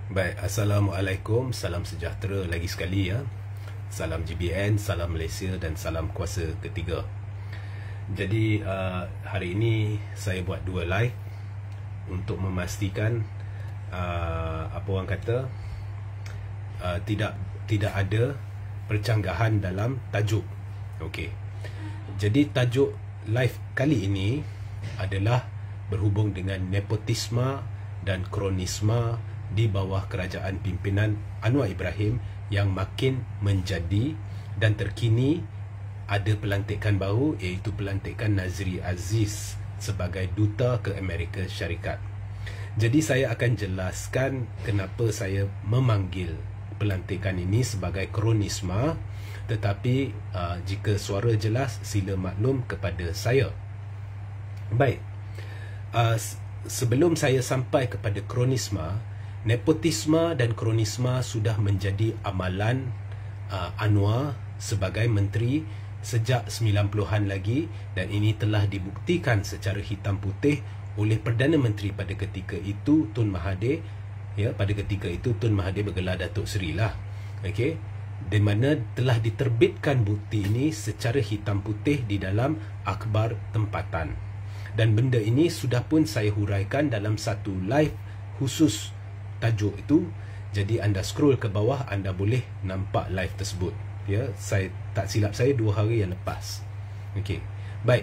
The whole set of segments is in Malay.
Baik, Assalamualaikum, salam sejahtera lagi sekali ya. Salam GBN, salam Malaysia dan salam kuasa ketiga. Jadi hari ini saya buat dua live untuk memastikan apa orang kata tidak ada percanggahan dalam tajuk. Okey. Jadi tajuk live kali ini adalah berhubung dengan nepotisme dan kronisme di bawah kerajaan pimpinan Anwar Ibrahim yang makin menjadi, dan terkini ada pelantikan baru, iaitu pelantikan Nazri Aziz sebagai duta ke Amerika Syarikat. Jadi saya akan jelaskan kenapa saya memanggil pelantikan ini sebagai kronisme, tetapi jika suara jelas sila maklum kepada saya. Baik, sebelum saya sampai kepada kronisme, nepotisme dan kronisme sudah menjadi amalan Anwar sebagai menteri sejak 90-an lagi, dan ini telah dibuktikan secara hitam putih oleh Perdana Menteri pada ketika itu, Tun Mahathir. Ya, pada ketika itu Tun Mahathir bergelar Datuk Seri lah. Okey, di mana telah diterbitkan bukti ini secara hitam putih di dalam akhbar tempatan. Dan benda ini sudah pun saya huraikan dalam satu live khusus tajuk itu. Jadi anda scroll ke bawah, anda boleh nampak live tersebut. Ya, saya tak silap saya 2 hari yang lepas. Okey. Baik.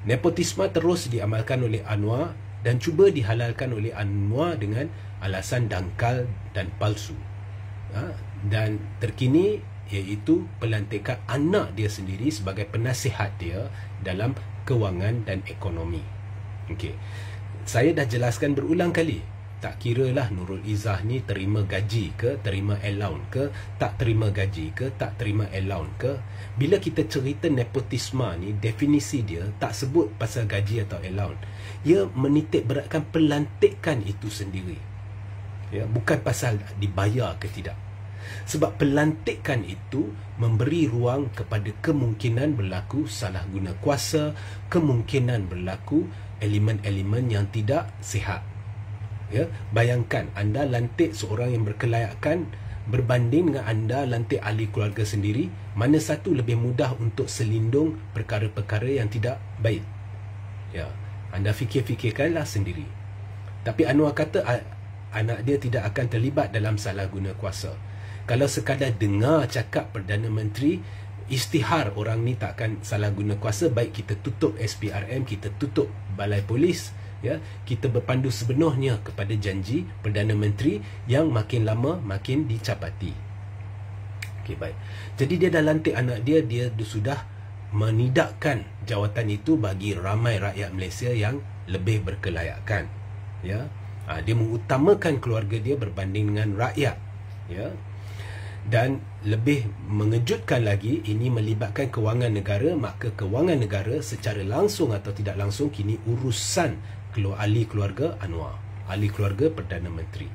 Nepotisme terus diamalkan oleh Anwar dan cuba dihalalkan oleh Anwar dengan alasan dangkal dan palsu. Dan terkini iaitu pelantikan anak dia sendiri sebagai penasihat dia dalam kewangan dan ekonomi. Okey. Saya dah jelaskan berulang kali, tak kiralah Nurul Izzah ni terima gaji ke, terima allowance ke, tak terima gaji ke, tak terima allowance ke. Bila kita cerita nepotisme ni, definisi dia tak sebut pasal gaji atau allowance. Ia menitik beratkan pelantikan itu sendiri. Ya, bukan pasal dibayar ke tidak. Sebab pelantikan itu memberi ruang kepada kemungkinan berlaku salah guna kuasa, kemungkinan berlaku elemen-elemen yang tidak sihat. Ya, bayangkan anda lantik seorang yang berkelayakan berbanding dengan anda lantik ahli keluarga sendiri, mana satu lebih mudah untuk selindung perkara-perkara yang tidak baik. Ya, anda fikir-fikirkanlah sendiri. Tapi Anwar kata anak dia tidak akan terlibat dalam salah guna kuasa. Kalau sekadar dengar cakap Perdana Menteri, istihar orang ni takkan salah guna kuasa, baik kita tutup SPRM, kita tutup balai polis. Ya, kita berpandu sepenuhnya kepada janji Perdana Menteri yang makin lama makin dicapati. Okey, baik. Jadi dia dah lantik anak dia, dia sudah menidakkan jawatan itu bagi ramai rakyat Malaysia yang lebih berkelayakan. Ya, dia mengutamakan keluarga dia berbanding dengan rakyat. Ya. Dan lebih mengejutkan lagi, ini melibatkan kewangan negara, maka kewangan negara secara langsung atau tidak langsung kini urusan ahli keluarga Anwar, ahli keluarga Perdana Menteri.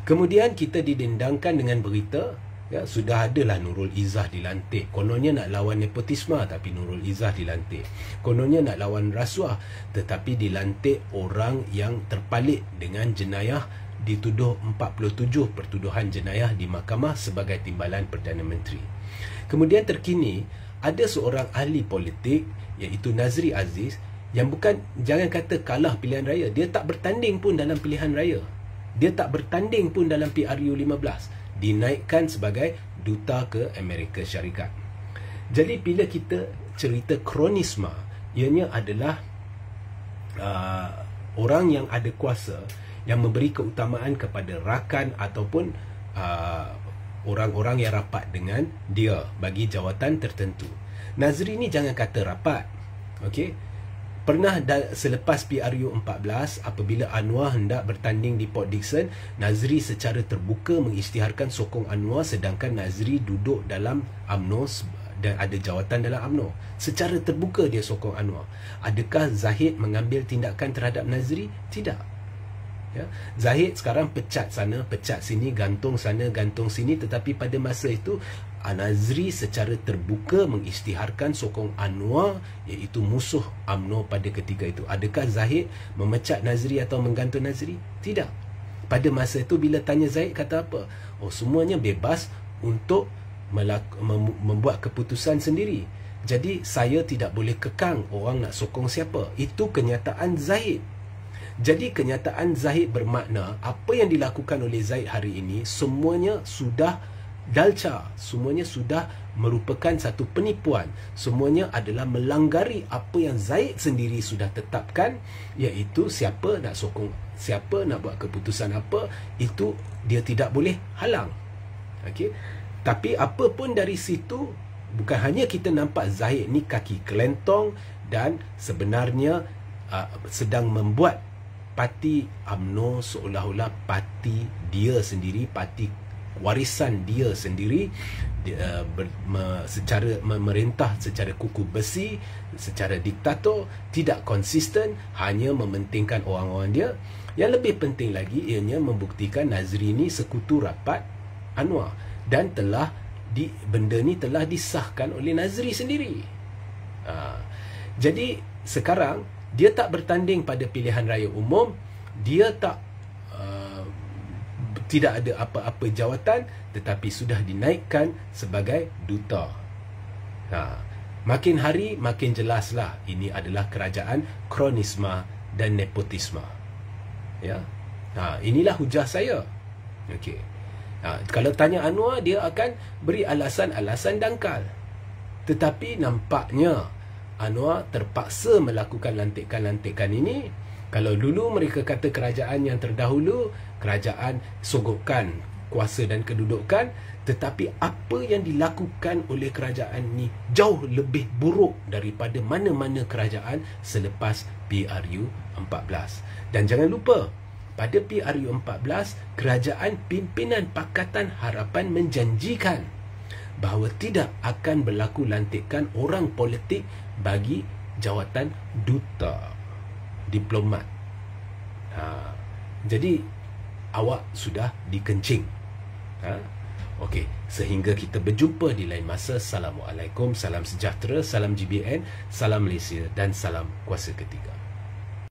Kemudian kita didendangkan dengan berita, ya, sudah adalah Nurul Izzah dilantik. Kononnya nak lawan nepotisme, tapi Nurul Izzah dilantik. Kononnya nak lawan rasuah, tetapi dilantik orang yang terpalit dengan jenayah, dituduh 47 pertuduhan jenayah di mahkamah sebagai timbalan Perdana Menteri. Kemudian terkini ada seorang ahli politik iaitu Nazri Aziz yang bukan, jangan kata kalah pilihan raya, dia tak bertanding pun dalam pilihan raya. Dia tak bertanding pun dalam PRU 15. Dinaikkan sebagai duta ke Amerika Syarikat. Jadi bila kita cerita kronisme, ianya adalah orang yang ada kuasa yang memberi keutamaan kepada rakan ataupun orang-orang yang rapat dengan dia bagi jawatan tertentu. Nazri ni jangan kata rapat. Okey. Pernah selepas PRU 14, apabila Anwar hendak bertanding di Port Dickson, Nazri secara terbuka mengisytiharkan sokong Anwar, sedangkan Nazri duduk dalam UMNO dan ada jawatan dalam UMNO. Secara terbuka dia sokong Anwar. Adakah Zahid mengambil tindakan terhadap Nazri? Tidak. Ya, Zahid sekarang pecat sana, pecat sini, gantung sana, gantung sini, tetapi pada masa itu Nazri secara terbuka mengisytiharkan sokong Anwar, iaitu musuh UMNO pada ketika itu. Adakah Zahid memecat Nazri atau menggantung Nazri? Tidak. pada masa itu bila tanya Zaid kata apa? Oh, semuanya bebas untuk membuat keputusan sendiri. Jadi saya tidak boleh kekang orang nak sokong siapa. Itu kenyataan Zaid. Jadi kenyataan Zaid bermakna apa yang dilakukan oleh Zaid hari ini semuanya sudah dalca, semuanya sudah merupakan satu penipuan. Semuanya adalah melanggari apa yang Zaid sendiri sudah tetapkan, iaitu siapa nak sokong, siapa nak buat keputusan apa, itu dia tidak boleh halang. Okey. Tapi apa pun dari situ, bukan hanya kita nampak Zaid ni kaki kelentong dan sebenarnya sedang membuat parti UMNO seolah-olah parti dia sendiri, parti warisan dia sendiri, secara memerintah secara kuku besi, secara diktator, tidak konsisten, hanya mementingkan orang-orang dia. Yang lebih penting lagi ianya membuktikan Nazri ni sekutu rapat Anwar, dan telah benda ni telah disahkan oleh Nazri sendiri. Jadi sekarang dia tak bertanding pada pilihan raya umum, dia tidak ada apa-apa jawatan, tetapi sudah dinaikkan sebagai duta. Makin hari makin jelaslah ini adalah kerajaan kronisma dan nepotisma. Ya. Inilah hujah saya. Okey. Kalau tanya Anwar, dia akan beri alasan-alasan dangkal. Tetapi nampaknya Anwar terpaksa melakukan lantikan-lantikan ini. Kalau dulu mereka kata kerajaan yang terdahulu, kerajaan sogokkan kuasa dan kedudukan, tetapi apa yang dilakukan oleh kerajaan ni jauh lebih buruk daripada mana-mana kerajaan selepas PRU 14. Dan jangan lupa, pada PRU 14, kerajaan pimpinan Pakatan Harapan menjanjikan bahawa tidak akan berlaku lantikan orang politik bagi jawatan duta, diplomat. Jadi awak sudah dikencing. Okey, sehingga kita berjumpa di lain masa. Assalamualaikum, salam sejahtera, salam GBN, salam Malaysia dan salam kuasa ketiga.